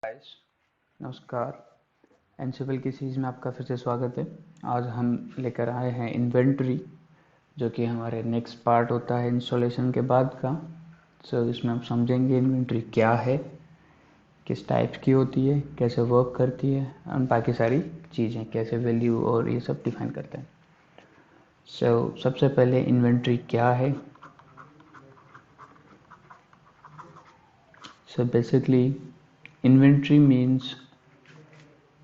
Guys, नमस्कार। एनसिबल की series में आपका फिर से स्वागत है। आज हम लेकर आए हैं इन्वेंटरी, जो कि हमारे नेक्स्ट पार्ट होता है इंस्टॉलेशन के बाद का। इसमें हम समझेंगे इन्वेंटरी क्या है, किस टाइप की होती है, कैसे वर्क करती है और बाकी सारी चीज़ें, कैसे वैल्यू और ये सब डिफाइन करते हैं। सबसे पहले इन्वेंटरी क्या है। बेसिकली इन्वेंटरी मीन्स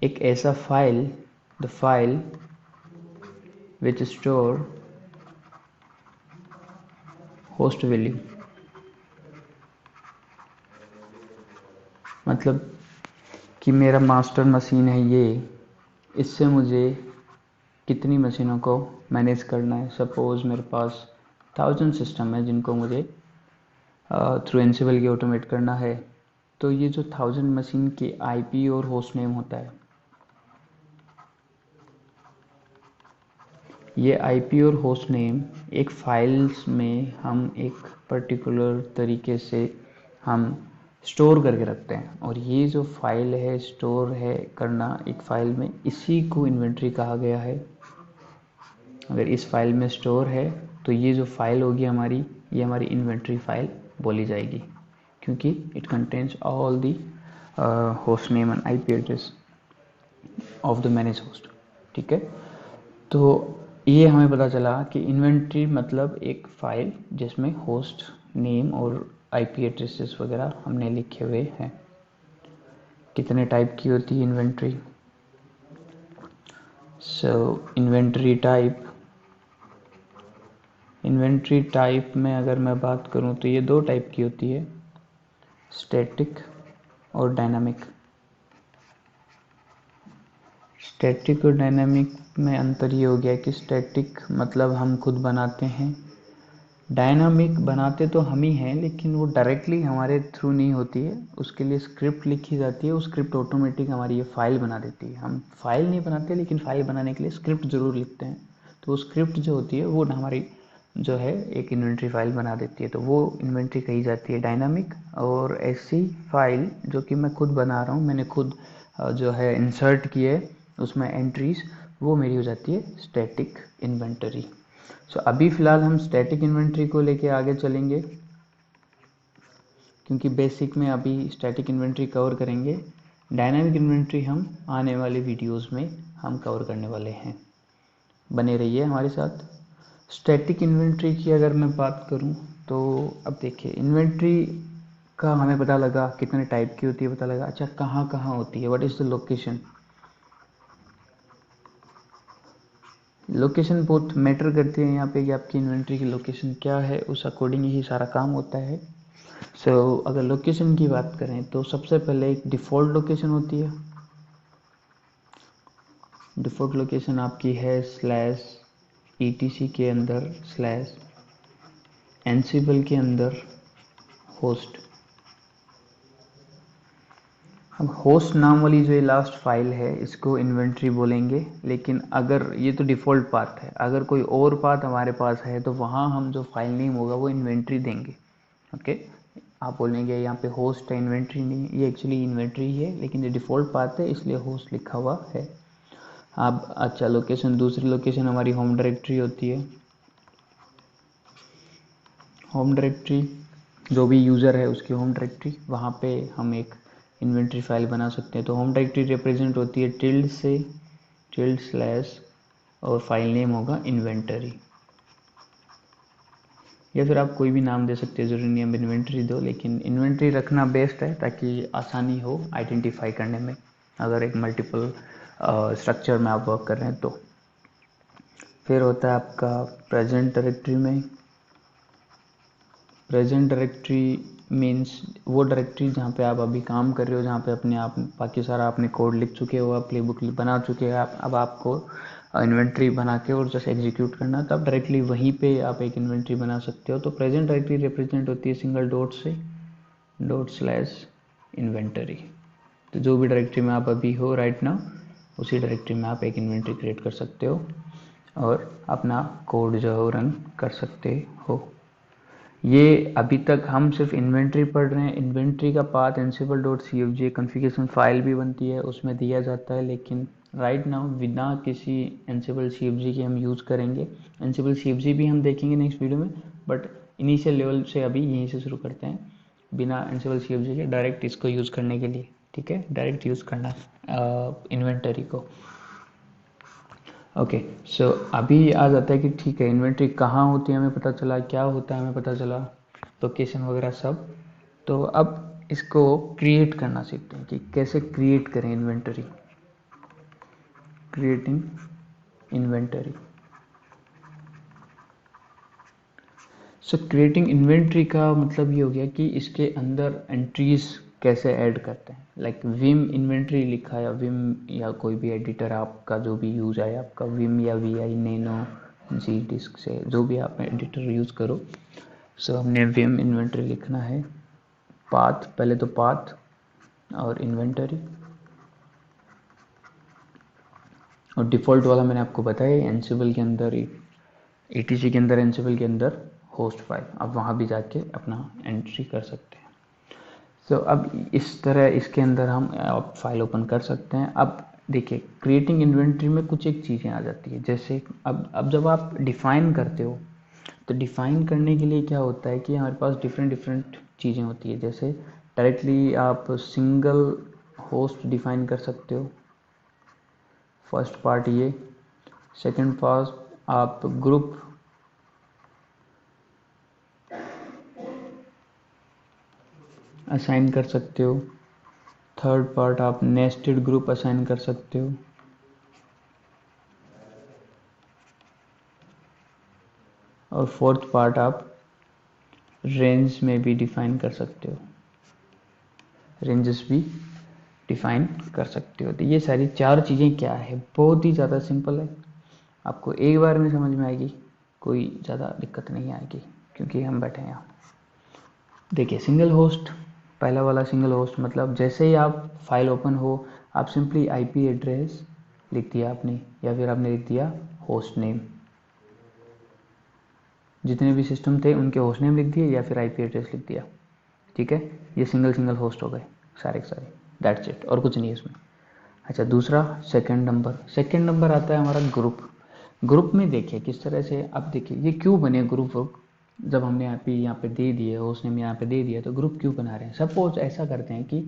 एक ऐसा file, the file which store host value। मतलब कि मेरा मास्टर मशीन है ये, इससे मुझे कितनी मशीनों को मैनेज करना है। सपोज मेरे पास 1000 सिस्टम है जिनको मुझे थ्रू एनसिबल की ऑटोमेट करना है। तो ये जो 1000 मशीन की आईपी और होस्ट नेम होता है, ये आईपी और होस्ट नेम एक फाइल्स में हम एक पर्टिकुलर तरीके से हम स्टोर करके रखते हैं। और ये जो फाइल है, स्टोर है करना एक फाइल में, इसी को इन्वेंटरी कहा गया है। अगर इस फाइल में स्टोर है तो ये जो फाइल होगी हमारी, ये हमारी इन्वेंटरी फाइल बोली जाएगी, क्योंकि it contains all the host name and IP address of the manage host. ठीक है, तो ये हमें पता चला कि इन्वेंटरी मतलब एक फ़ाइल जिसमें होस्ट नेम और आईपी एड्रेसेस वगैरह हमने लिखे हुए हैं। कितने टाइप की होती है इन्वेंटरी? इन्वेंटरी टाइप में अगर मैं बात करूं तो ये दो टाइप की होती है, स्टैटिक और डायनामिक। स्टैटिक और डायनामिक में अंतर ये हो गया कि स्टैटिक मतलब हम खुद बनाते हैं, डायनामिक बनाते तो हम ही हैं लेकिन वो डायरेक्टली हमारे थ्रू नहीं होती है। उसके लिए स्क्रिप्ट लिखी जाती है, वो स्क्रिप्ट ऑटोमेटिक हमारी ये फाइल बना देती है। हम फाइल नहीं बनाते लेकिन फाइल बनाने के लिए स्क्रिप्ट ज़रूर लिखते हैं। तो वो स्क्रिप्ट जो होती है वो हमारी जो है एक इन्वेंट्री फाइल बना देती है, तो वो इन्वेंट्री कही जाती है डायनामिक। और ऐसी फाइल जो कि मैं खुद बना रहा हूँ, मैंने खुद जो है इंसर्ट किए उसमें एंट्रीज, वो मेरी हो जाती है स्टैटिक इन्वेंटरी। अभी फ़िलहाल हम स्टैटिक इन्वेंटरी को लेके आगे चलेंगे, क्योंकि बेसिक में अभी स्टैटिक इन्वेंटरी कवर करेंगे। डायनामिक इन्वेंटरी हम आने वाले वीडियोस में हम कवर करने वाले हैं, बने रहिए हमारे साथ। स्टैटिक इन्वेंटरी की अगर मैं बात करूं तो अब देखिए, इन्वेंटरी का हमें पता लगा कितने टाइप की होती है, पता लगा। अच्छा, कहाँ कहाँ होती है, what is the location. Location बहुत मैटर करती है यहाँ पे कि आपकी इन्वेंट्री की लोकेशन क्या है, उस अकॉर्डिंग ही सारा काम होता है। अगर लोकेशन की बात करें तो सबसे पहले एक डिफ़ॉल्ट लोकेशन होती है। डिफ़ॉल्ट लोकेशन आपकी है /etc के अंदर /ansible के अंदर होस्ट। अब होस्ट नाम वाली जो ये लास्ट फाइल है इसको इन्वेंट्री बोलेंगे, लेकिन अगर ये तो डिफ़ॉल्ट पाथ है, अगर कोई और पाथ हमारे पास है तो वहाँ हम जो फाइल नेम होगा वो इन्वेंट्री देंगे। ओके, आप बोलेंगे यहाँ पे होस्ट है, इन्वेंट्री नहीं, ये एक्चुअली इन्वेंट्री है लेकिन ये डिफ़ॉल्ट पाथ है इसलिए होस्ट लिखा हुआ है। अब अच्छा, लोकेशन, दूसरी लोकेशन हमारी होम डायरेक्टरी होती है। होम डायरेक्टरी जो भी यूज़र है उसकी होम डायरेक्टरी, वहाँ पे हम एक इन्वेंट्री फाइल बना सकते हैं। तो होम डायरेक्टरी रिप्रेजेंट होती है टिल्ड और फाइल नेम होगा इन्वेंटरी, या फिर आप कोई भी नाम दे सकते हैं, ज़रूरी नहीं हम इन्वेंटरी दो, लेकिन इन्वेंटरी रखना बेस्ट है ताकि आसानी हो आइडेंटिफाई करने में, अगर एक मल्टीपल स्ट्रक्चर में आप वर्क कर रहे हैं तो। फिर होता है आपका present directory. Present directory means वो डायरेक्टरी जहाँ पे आप अभी काम कर रहे हो, जहाँ पे अपने आप बाकी सारा आपने कोड लिख चुके हो, आप प्ले बुक बना चुके हो, अब आपको इन्वेंट्री बना के और जस्ट एग्जीक्यूट करना, तब डायरेक्टली वहीं पे आप एक इन्वेंट्री बना सकते हो। तो प्रेजेंट डायरेक्टरी रिप्रेजेंट होती है सिंगल $/इन्वेंटरी। तो जो भी डायरेक्टरी में आप अभी हो राइट नाउ, उसी डायरेक्टरी में आप एक इन्वेंट्री क्रिएट कर सकते हो और अपना कोड जो है रन कर सकते हो। ये अभी तक हम सिर्फ इन्वेंट्री पढ़ रहे हैं। इन्वेंट्री का पाथ ansible.cfg कॉन्फ़िगरेशन फाइल भी बनती है, उसमें दिया जाता है, लेकिन राइट नाउ बिना किसी ansible cfg के हम यूज़ करेंगे। ansible cfg भी हम देखेंगे नेक्स्ट वीडियो में, बट इनिशियल लेवल से अभी यहीं से शुरू करते हैं बिना ansible cfg के, डायरेक्ट इसको यूज़ करने के लिए। ठीक है, डायरेक्ट यूज़ करना इन्वेंटरी को। ओके सो अभी आ जाता है कि ठीक है इन्वेंट्री कहाँ होती है हमें पता चला, क्या होता है हमें पता चला, लोकेशन वगैरह सब। तो अब इसको क्रिएट करना सीखते हैं कि कैसे क्रिएट करें इन्वेंटरी। Creating inventory. सो क्रिएटिंग इन्वेंटरी का मतलब ये हो गया कि इसके अंदर एंट्रीज कैसे ऐड करते हैं। लाइक विम इन्वेंट्री लिखा या विम या कोई भी एडिटर आपका जो भी यूज़ आए, आपका विम या V I nano G disc से जो भी आप एडिटर यूज़ करो। सो हमने विम इन्वेंटरी लिखना है। पाथ, पहले तो पाथ और इन्वेंटरी, और डिफ़ॉल्ट वाला मैंने आपको बताया एनसिबल के अंदर ही, एटीसी के अंदर, एनसिबल के अंदर होस्ट फाइल, आप वहाँ भी जाके अपना एंट्री कर सकते हैं। तो अब इस तरह इसके अंदर हम फाइल ओपन कर सकते हैं। अब देखिए क्रिएटिंग इन्वेंट्री में कुछ एक चीज़ें आ जाती है, जैसे अब जब आप डिफ़ाइन करते हो तो डिफ़ाइन करने के लिए क्या होता है कि हमारे पास डिफरेंट डिफरेंट चीज़ें होती है। जैसे डायरेक्टली आप सिंगल होस्ट डिफ़ाइन कर सकते हो, फर्स्ट पार्ट ये। सेकंड पार्ट आप ग्रुप असाइन कर सकते हो। थर्ड पार्ट आप नेस्टेड ग्रुप असाइन कर सकते हो। और फोर्थ पार्ट आप रेंज में भी डिफ़ाइन कर सकते हो, रेंजेस भी डिफ़ाइन कर सकते हो। तो ये सारी चार चीज़ें क्या है, बहुत ही ज़्यादा सिंपल है, आपको एक बार में समझ में आएगी, कोई ज़्यादा दिक्कत नहीं आएगी क्योंकि हम बैठे हैं यहाँ। देखिए सिंगल होस्ट, पहला वाला सिंगल होस्ट मतलब जैसे ही आप फाइल ओपन हो आप सिंपली आईपी एड्रेस लिख दिया आपने, या फिर आपने लिख दिया होस्ट नेम, जितने भी सिस्टम थे उनके होस्ट नेम लिख दिए या फिर आईपी एड्रेस लिख दिया। ठीक है, ये सिंगल होस्ट हो गए सारे के सारे, दैट्स इट, और कुछ नहीं है इसमें। अच्छा दूसरा सेकंड नंबर आता है हमारा ग्रुप। ग्रुप में देखिए किस तरह से, अब देखिए ये क्यों बने ग्रुप, जब हमने यहाँ पे दे दिए होस्ट नेम यहाँ पे दे दिया तो ग्रुप क्यों बना रहे हैं। सपोज ऐसा करते हैं कि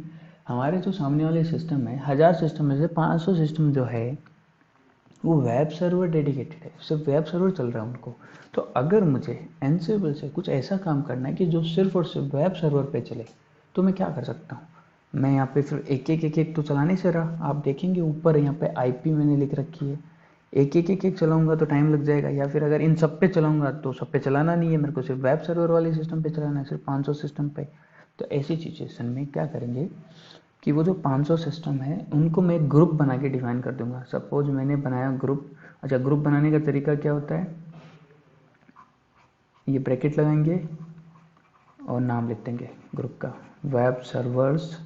हमारे जो सामने वाले सिस्टम है, 1000 सिस्टम में से 500 सिस्टम जो है वो वेब सर्वर डेडिकेटेड है, सिर्फ वेब सर्वर चल रहा है उनको। तो अगर मुझे एनसिबल से कुछ ऐसा काम करना है कि जो सिर्फ और सिर्फ वेब सर्वर पे चले, तो मैं क्या कर सकता हूँ, मैं यहाँ पे फिर एक एक तो चलाने से रहा, आप देखेंगे ऊपर यहाँ पे आईपी मैंने लिख रखी है, एक चलाऊंगा तो टाइम लग जाएगा, या फिर अगर इन सब पे चलाऊंगा तो सब पे चलाना नहीं है, मेरे को सिर्फ वेब सर्वर वाले सिस्टम पे चलाना है, सिर्फ 500 सिस्टम पे। तो ऐसी सिचुएशन में क्या करेंगे कि वो जो 500 सिस्टम है उनको मैं ग्रुप बना के डिफाइन कर दूंगा। सपोज मैंने बनाया ग्रुप। अच्छा ग्रुप बनाने का तरीका क्या होता है, ये ब्रैकेट लगाएंगे और नाम लिख देंगे ग्रुप का, वेब सर्वर्स,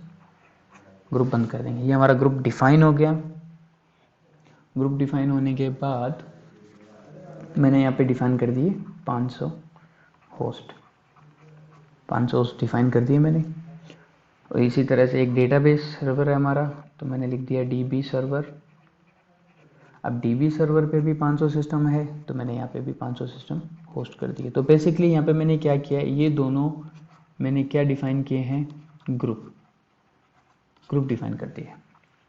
ग्रुप बंद कर देंगे, ये हमारा ग्रुप डिफाइन हो गया। ग्रुप डिफाइन होने के बाद मैंने यहाँ पे डिफाइन कर दिए 500 होस्ट, 500 होस्ट डिफाइन कर दिए मैंने। और इसी तरह से एक डेटाबेस सर्वर है हमारा, तो मैंने लिख दिया डीबी सर्वर। अब डीबी सर्वर पे भी 500 सिस्टम है तो मैंने यहाँ पे भी 500 सिस्टम होस्ट कर दिए। तो बेसिकली यहाँ पे मैंने क्या किया, ये दोनों मैंने क्या डिफाइन किए हैं, ग्रुप डिफाइन कर दिए।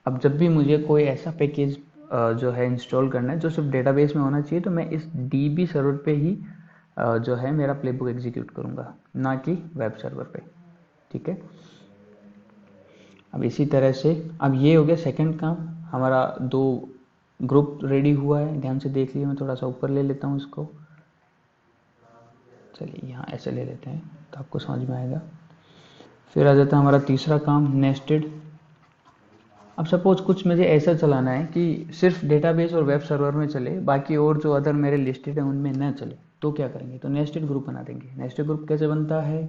अब जब भी मुझे कोई ऐसा पैकेज जो है इंस्टॉल करना है जो सिर्फ डेटाबेस में होना चाहिए, तो मैं इस डीबी सर्वर पे ही जो है मेरा प्लेबुक एग्जीक्यूट करूँगा, ना कि वेब सर्वर पे। ठीक है, अब इसी तरह से अब ये हो गया सेकंड काम हमारा, दो ग्रुप रेडी हुआ है, ध्यान से देख लिए। मैं थोड़ा सा ऊपर ले लेता हूँ इसको, चलिए यहाँ ऐसे ले लेते हैं तो आपको समझ में आएगा। फिर आ जाता है हमारा तीसरा काम, नेस्टेड। अब सपोज कुछ मुझे ऐसा चलाना है कि सिर्फ डेटाबेस और वेब सर्वर में चले, बाकी और जो अदर मेरे लिस्टेड है उनमें न चले, तो क्या करेंगे, तो नेस्टेड ग्रुप बना देंगे। नेस्टेड ग्रुप कैसे बनता है,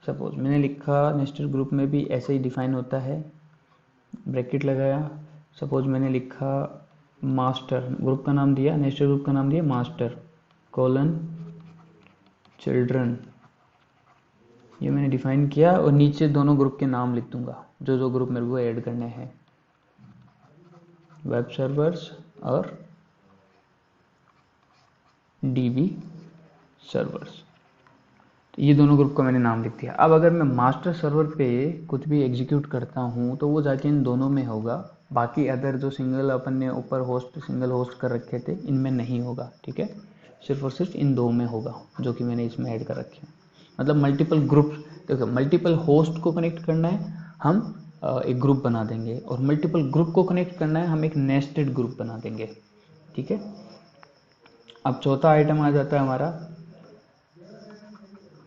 सपोज मैंने लिखा नेस्टेड ग्रुप में भी ऐसे ही डिफाइन होता है, ब्रैकेट लगाया। सपोज मैंने लिखा मास्टर, ग्रुप का नाम दिया, नेस्टेड ग्रुप का नाम दिया मास्टर कोलन चिल्ड्रन ये मैंने डिफाइन किया और नीचे दोनों ग्रुप के नाम लिख दूंगा, जो जो ग्रुप मेरे को ऐड करने हैं, वेब सर्वर्स और DB सर्वर्स। तो ये दोनों ग्रुप का मैंने नाम लिख दिया। अब अगर मैं मास्टर सर्वर पे कुछ भी एग्जीक्यूट करता हूँ तो वो जाके इन दोनों में होगा, बाकी अदर जो सिंगल अपन ने ऊपर होस्ट सिंगल होस्ट कर रखे थे इनमें नहीं होगा, ठीक है, सिर्फ और सिर्फ इन दो में होगा जो कि मैंने इसमें ऐड कर रखे हैं। मतलब मल्टीपल ग्रुप, देखो मल्टीपल होस्ट को कनेक्ट करना है हम एक ग्रुप बना देंगे, और मल्टीपल ग्रुप को कनेक्ट करना है हम एक नेस्टेड ग्रुप बना देंगे, ठीक है। अब चौथा आइटम आ जाता है हमारा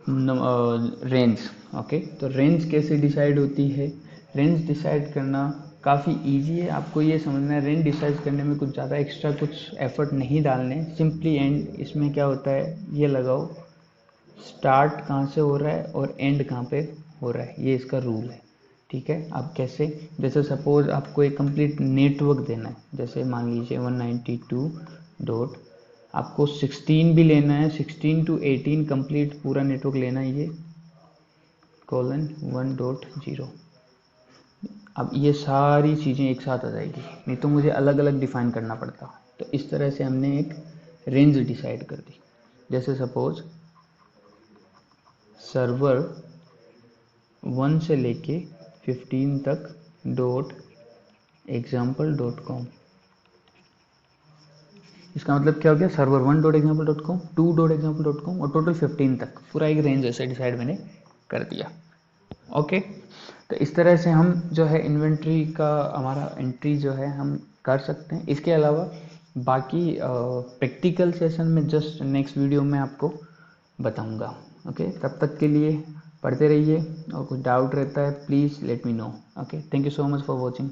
रेंज। ओके, तो रेंज कैसे डिसाइड होती है? रेंज डिसाइड करना काफ़ी इजी है, आपको ये समझना है रेंज डिसाइड करने में कुछ ज़्यादा एक्स्ट्रा कुछ एफर्ट नहीं डालने, सिंपली एंड इसमें क्या होता है ये लगाओ, स्टार्ट कहाँ से हो रहा है और एंड कहाँ पे हो रहा है, ये इसका रूल है, ठीक है। अब कैसे, जैसे सपोज आपको एक कंप्लीट नेटवर्क देना है, जैसे मान लीजिए 192 डॉट, आपको 16 भी लेना है, 16 to 18 कंप्लीट पूरा नेटवर्क लेना है, ये कोलन 1.0। अब ये सारी चीज़ें एक साथ आ जाएगी, नहीं तो मुझे अलग अलग डिफाइन करना पड़ता। तो इस तरह से हमने एक रेंज डिसाइड कर दी, जैसे सपोज सर्वर 1 से लेके 15 तक .example.com, इसका मतलब क्या हो गया, सर्वर 1.example.com, 2.example.com और टोटल 15 तक पूरा एक रेंज ऐसे डिसाइड मैंने कर दिया। ओके, तो इस तरह से हम जो है इन्वेंट्री का हमारा एंट्री जो है हम कर सकते हैं। इसके अलावा बाकी प्रैक्टिकल सेशन में जस्ट नेक्स्ट वीडियो में आपको बताऊंगा। ओके, तब तक के लिए पढ़ते रहिए, और कुछ डाउट रहता है please let me know. Okay, thank you so much for watching.